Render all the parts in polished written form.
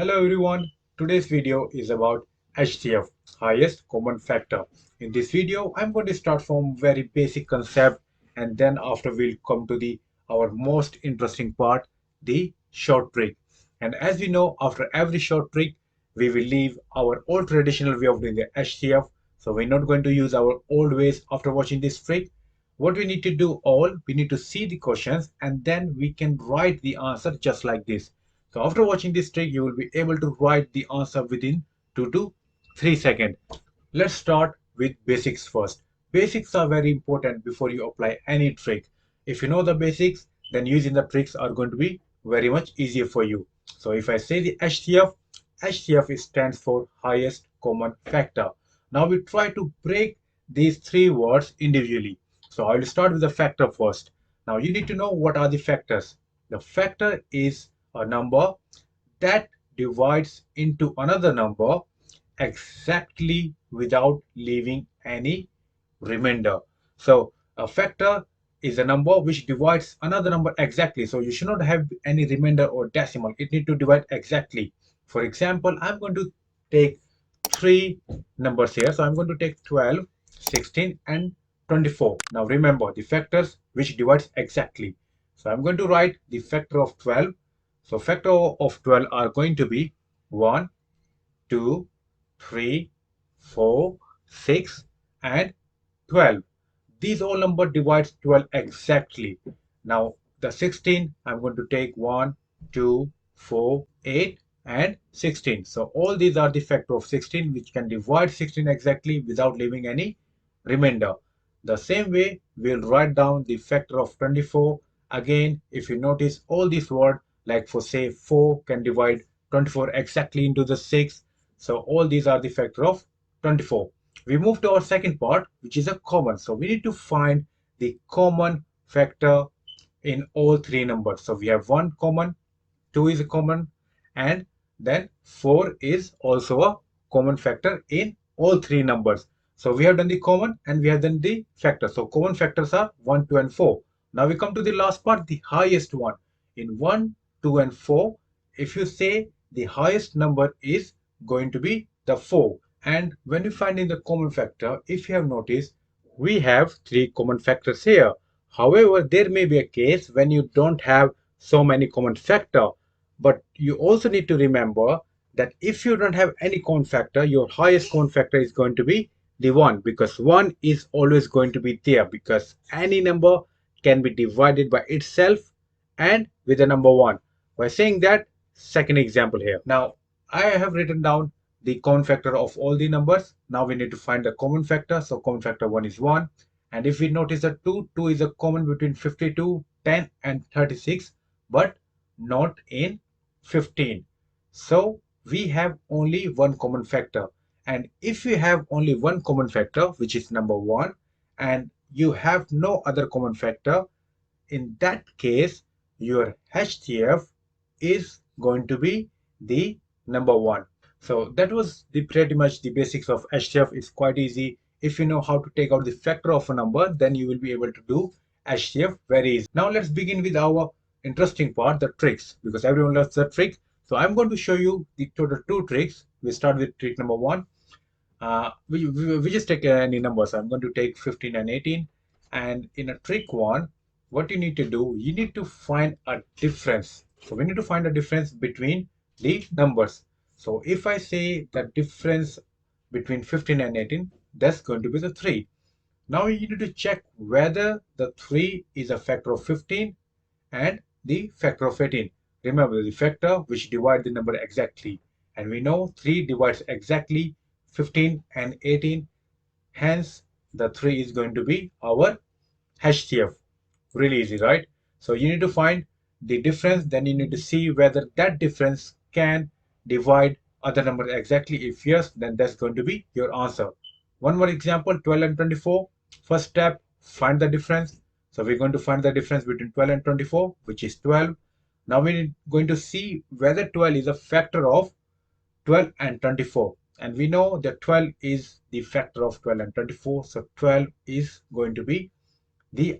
Hello everyone, today's video is about HCF, highest common factor. In this video, I'm going to start from very basic concept and then after we'll come to the our most interesting part, the short trick. And as we know, after every short trick, we will leave our old traditional way of doing the HCF. So we're not going to use our old ways after watching this trick. What we need to do we need to see the questions and then we can write the answer just like this. So after watching this trick, you will be able to write the answer within 2 to 3 seconds. Let's start with basics first. Basics are very important before you apply any trick. If you know the basics, then using the tricks are going to be very much easier for you. So if I say the HCF, HCF stands for highest common factor. Now we try to break these three words individually. So I will start with the factor first. Now you need to know what are the factors. The factor is a number that divides into another number exactly without leaving any remainder. So a factor is a number which divides another number exactly. So you should not have any remainder or decimal. It need to divide exactly. For example, I'm going to take three numbers here. So I'm going to take 12, 16 and 24. Now remember the factors which divides exactly. So I'm going to write the factor of 12. So factor of 12 are going to be 1, 2, 3, 4, 6 and 12. These all number divides 12 exactly. Now the 16 I'm going to take 1, 2, 4, 8 and 16. So all these are the factor of 16 which can divide 16 exactly without leaving any remainder. The same way we'll write down the factor of 24. Again, if you notice all these words like for say 4 can divide 24 exactly into the 6. So all these are the factor of 24. We move to our second part, which is a common. So we need to find the common factor in all three numbers. So we have 1 common, 2 is a common, and then 4 is also a common factor in all three numbers. So we have done the common and we have done the factor. So common factors are 1, 2 and 4. Now we come to the last part, the highest one. In 1, 2 and 4, if you say the highest number is going to be the 4. And when you find in the common factor, if you have noticed, we have three common factors here. However, there may be a case when you don't have so many common factor. But you also need to remember that if you don't have any common factor, your highest common factor is going to be the 1 because 1 is always going to be there because any number can be divided by itself and with the number 1. By saying that, second example here. Now, I have written down the common factor of all the numbers. Now we need to find the common factor. So common factor 1 is 1. And if we notice that 2 is a common between 52, 10 and 36, but not in 15. So we have only one common factor. And if you have only one common factor, which is number 1, and you have no other common factor, in that case, your HCF is going to be the number 1. So that was the pretty much the basics of HCF. It's quite easy. If you know how to take out the factor of a number, then you will be able to do HCF very easy. Now let's begin with our interesting part, the tricks, because everyone loves the trick. So I'm going to show you the total 2 tricks. We start with trick number 1. We just take any number. So I'm going to take 15 and 18. And in a trick 1, what you need to do, you need to find a difference. So we need to find a difference between the numbers. So if I say the difference between 15 and 18, that's going to be the 3. Now you need to check whether the 3 is a factor of 15 and the factor of 18. Remember the factor which divide the number exactly. And we know 3 divides exactly 15 and 18. Hence, the 3 is going to be our HCF. Really easy, right? So you need to find the difference. Then you need to see whether that difference can divide other numbers exactly. If yes, then that's going to be your answer. One more example, 12 and 24. First step, find the difference. So we're going to find the difference between 12 and 24, which is 12. Now we're going to see whether 12 is a factor of 12 and 24. And we know that 12 is the factor of 12 and 24. So 12 is going to be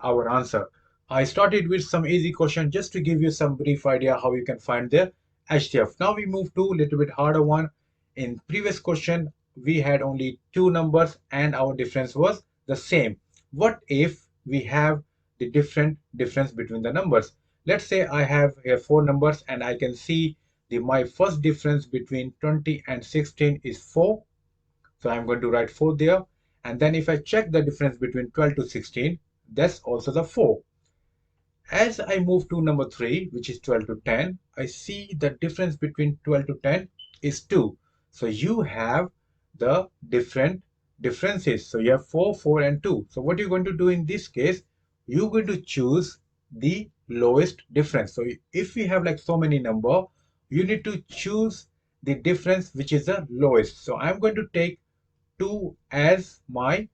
our answer. I started with some easy question just to give you some brief idea how you can find the HCF. Now we move to a little bit harder one. In previous question, we had only two numbers and our difference was the same. What if we have the difference between the numbers? Let's say I have here four numbers and I can see my first difference between 20 and 16 is 4. So I'm going to write 4 there. And then if I check the difference between 12 to 16, that's also the 4. As I move to number 3, which is 12 to 10, I see the difference between 12 to 10 is 2. So you have the differences. So you have 4, 4 and 2. So what you're going to do in this case, you're going to choose the lowest difference. So if we have like so many number, you need to choose the difference which is the lowest. So I'm going to take 2 as my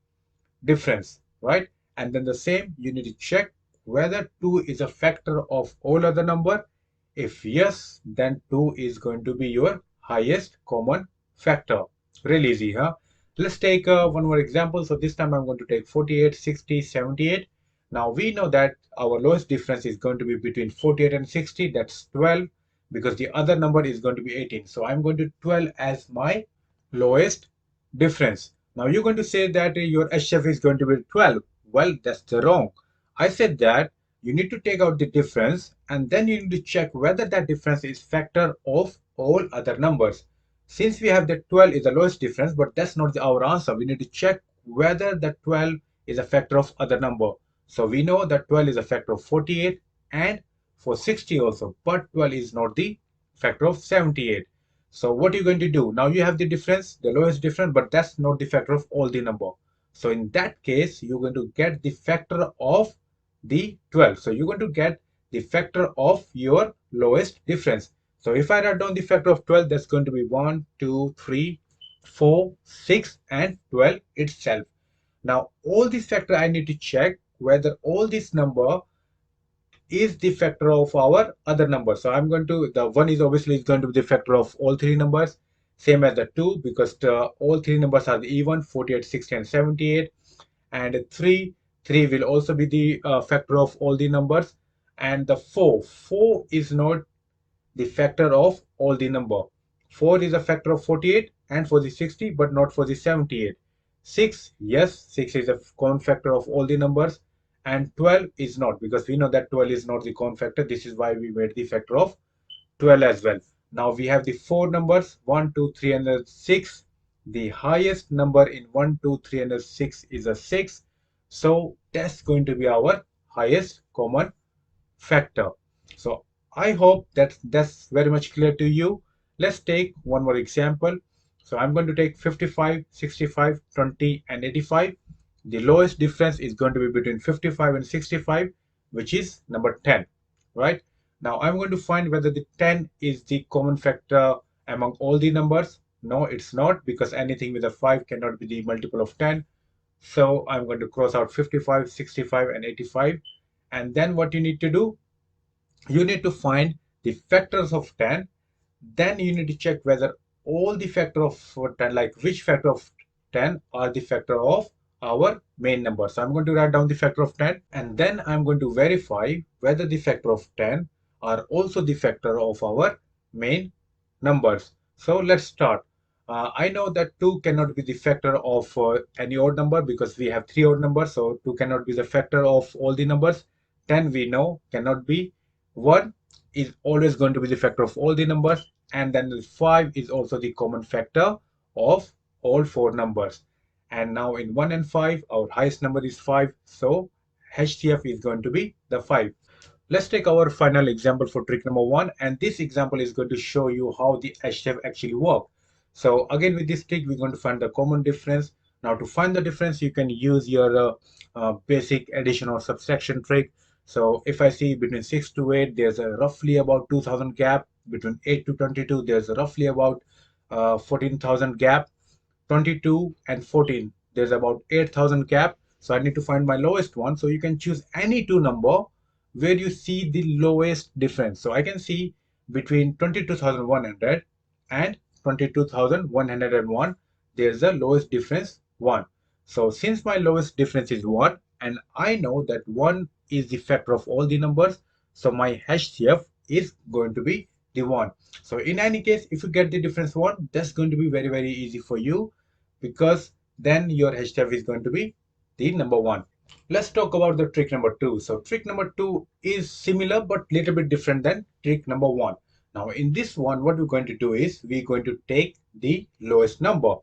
difference, right? And then the same, you need to check whether 2 is a factor of all other number. If yes, then 2 is going to be your highest common factor. Really easy, huh? Let's take one more example. So this time I'm going to take 48, 60, 78. Now we know that our lowest difference is going to be between 48 and 60. That's 12 because the other number is going to be 18. So I'm going to 12 as my lowest difference. Now you're going to say that your HF is going to be 12. Well, that's the wrong. I said that you need to take out the difference and then you need to check whether that difference is factor of all other numbers. Since we have that 12 is the lowest difference, but that's not our answer. We need to check whether the 12 is a factor of other number. So we know that 12 is a factor of 48 and for 60 also, but 12 is not the factor of 78. So what are you going to do? Now you have the difference, the lowest difference, but that's not the factor of all the number. So in that case, you're going to get the factor of the 12. So you're going to get the factor of your lowest difference. So if I write down the factor of 12, that's going to be 1, 2, 3, 4, 6, and 12 itself. Now all these factors I need to check whether all this number is the factor of our other numbers. So I'm going to, the 1 is obviously going to be the factor of all three numbers, same as the 2 because all three numbers are the even, 48, 60 and 78. And 3 will also be the factor of all the numbers. And the 4 is not the factor of all the number. 4 is a factor of 48 and for the 60 but not for the 78. 6, yes, 6 is a common factor of all the numbers and 12 is not because we know that 12 is not the common factor. This is why we made the factor of 12 as well. Now we have the four numbers 1, 2, 3 and 6. The highest number in 1, 2, 3 and 6 is a 6. So that's going to be our highest common factor. So I hope that that's very much clear to you. Let's take one more example. So I'm going to take 55, 65, 20 and 85. The lowest difference is going to be between 55 and 65, which is number 10, right? Now I'm going to find whether the 10 is the common factor among all the numbers. No, it's not because anything with a 5 cannot be the multiple of 10. So I'm going to cross out 55, 65 and 85. And then what you need to do, you need to find the factors of 10. Then you need to check whether all the factor of 10, like which factor of 10 are the factor of our main number. So I'm going to write down the factor of 10 and then I'm going to verify whether the factor of 10 are also the factor of our main numbers. So let's start. I know that 2 cannot be the factor of any odd number because we have three odd numbers. So 2 cannot be the factor of all the numbers. 10 we know cannot be. 1 is always going to be the factor of all the numbers. And then the 5 is also the common factor of all four numbers. And now in 1 and 5, our highest number is 5. So HCF is going to be the 5. Let's take our final example for trick number 1, and this example is going to show you how the HCF actually work. So again with this trick we're going to find the common difference. Now to find the difference you can use your basic addition or subtraction trick. So if I see between 6 to 8 there's a roughly about 2000 gap, between 8 to 22 there's a roughly about 14,000 gap, 22 and 14 there's about 8,000 gap. So I need to find my lowest one. So you can choose any two number where you see the lowest difference. So I can see between 22,100 and 22,101 there's the lowest difference 1. So since my lowest difference is 1 and I know that 1 is the factor of all the numbers, so my HCF is going to be the 1. So in any case, if you get the difference 1, that's going to be very, very easy for you, because then your HCF is going to be the number 1. Let's talk about the trick number 2. So trick number 2 is similar but little bit different than trick number 1. Now in this one, what we're going to do is we're going to take the lowest number.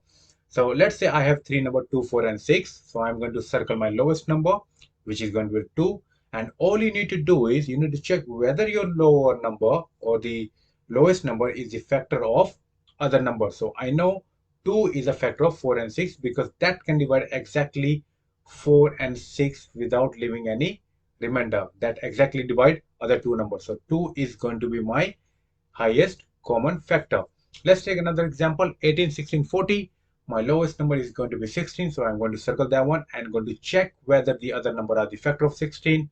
So let's say I have three number 2, 4 and 6. So I'm going to circle my lowest number, which is going to be 2. And all you need to do is you need to check whether your lower number or the lowest number is the factor of other numbers. So I know 2 is a factor of 4 and 6 because that can divide exactly 4 and 6 without leaving any remainder. That exactly divide other two numbers. So 2 is going to be my highest common factor. Let's take another example, 18, 16, 40. My lowest number is going to be 16, so I'm going to circle that one and going to check whether the other number are the factor of 16.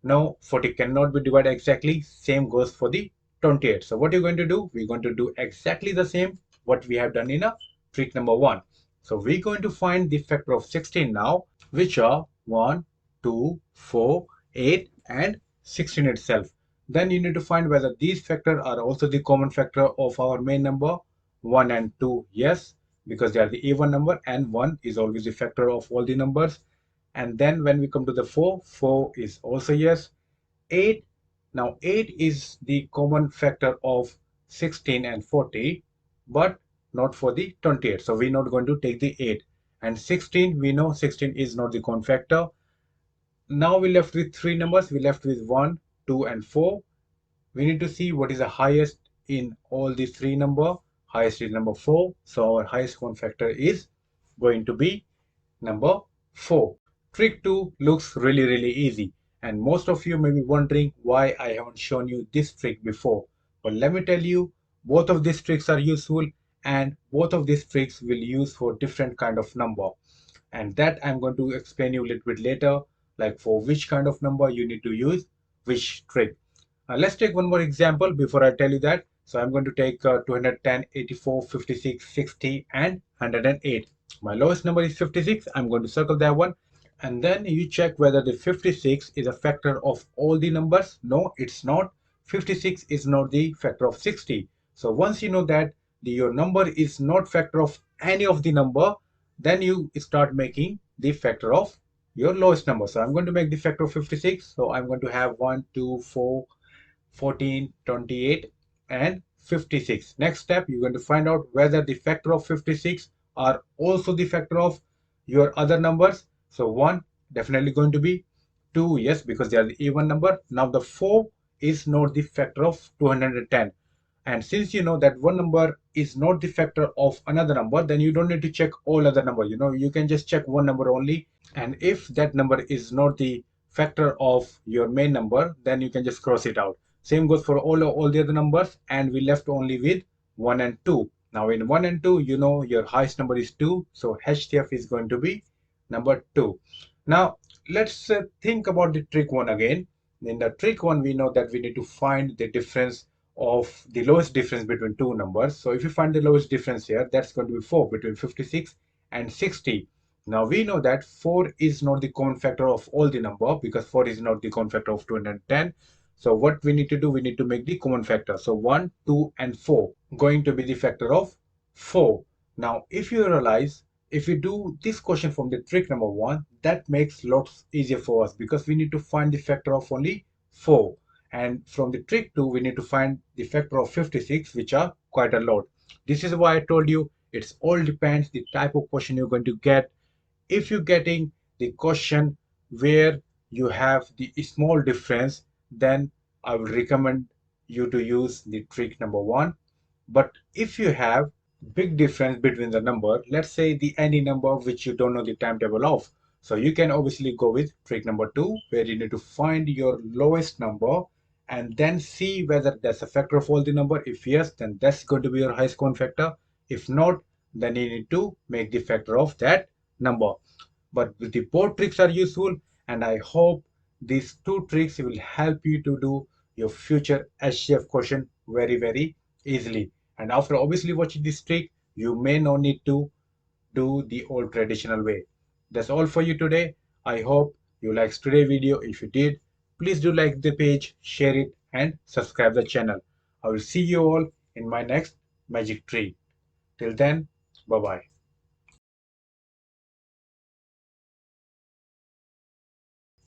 No, 40 cannot be divided exactly. Same goes for the 28. So what you're going to do, we're going to do exactly the same what we have done in a trick number 1. So we're going to find the factor of 16 now, which are 1, 2, 4, 8 and 16 itself. Then you need to find whether these factors are also the common factor of our main number 1 and 2. Yes, because they are the even number and 1 is always the factor of all the numbers. And then when we come to the 4, 4 is also yes. 8, now 8 is the common factor of 16 and 40, but not for the 28. So we're not going to take the 8. And 16, we know 16 is not the common factor. Now we left with three numbers. We left with 1, 2 and 4. We need to see what is the highest in all these three number. Highest is number 4. So our highest common factor is going to be number 4. Trick 2 looks really, really easy. And most of you may be wondering why I haven't shown you this trick before. But let me tell you, both of these tricks are useful and both of these tricks will use for different kind of number. And that I'm going to explain you a little bit later, like for which kind of number you need to use which trick. Let's take one more example before I tell you that. So I'm going to take 210, 84, 56, 60 and 108. My lowest number is 56. I'm going to circle that one. And then you check whether the 56 is a factor of all the numbers. No, it's not. 56 is not the factor of 60. So once you know that your number is not factor of any of the number, then you start making the factor of your lowest number. So I'm going to make the factor of 56. So I'm going to have 1, 2, 4, 14, 28 and 56. Next step, you're going to find out whether the factor of 56 are also the factor of your other numbers. So 1 definitely going to be, 2 yes, because they are the even number. Now the 4 is not the factor of 210. And since you know that one number is not the factor of another number, then you don't need to check all other numbers. You can just check one number only. And if that number is not the factor of your main number, then you can just cross it out. Same goes for all the other numbers, and we left only with 1 and 2. Now in 1 and 2, you know your highest number is 2, so HCF is going to be number 2. Now let's think about the trick 1 again. In the trick 1, we know that we need to find the difference of the lowest difference between two numbers. So if you find the lowest difference here, that's going to be 4 between 56 and 60. Now we know that 4 is not the common factor of all the number because 4 is not the common factor of 210. So what we need to do, we need to make the common factor. So 1, 2 and 4 going to be the factor of 4. Now if you realize, if we do this question from the trick number 1, that makes lots easier for us because we need to find the factor of only 4. And from the trick 2, we need to find the factor of 56, which are quite a lot. This is why I told you it's all depends the type of question you're going to get. If you're getting the question where you have the small difference, then I would recommend you to use the trick number 1. But if you have big difference between the number, let's say the any number which you don't know the timetable of, so you can obviously go with trick number 2, where you need to find your lowest number and then see whether that's a factor of all the number. If yes, then that's going to be your highest common factor. If not, then you need to make the factor of that number. But the both tricks are useful, and I hope these two tricks will help you to do your future HCF question very, very easily. And after obviously watching this trick, you may not need to do the old traditional way. That's all for you today. I hope you liked today's video. If you did, please do like the page, share it and subscribe the channel. I will see you all in my next magic tree. Till then, bye bye.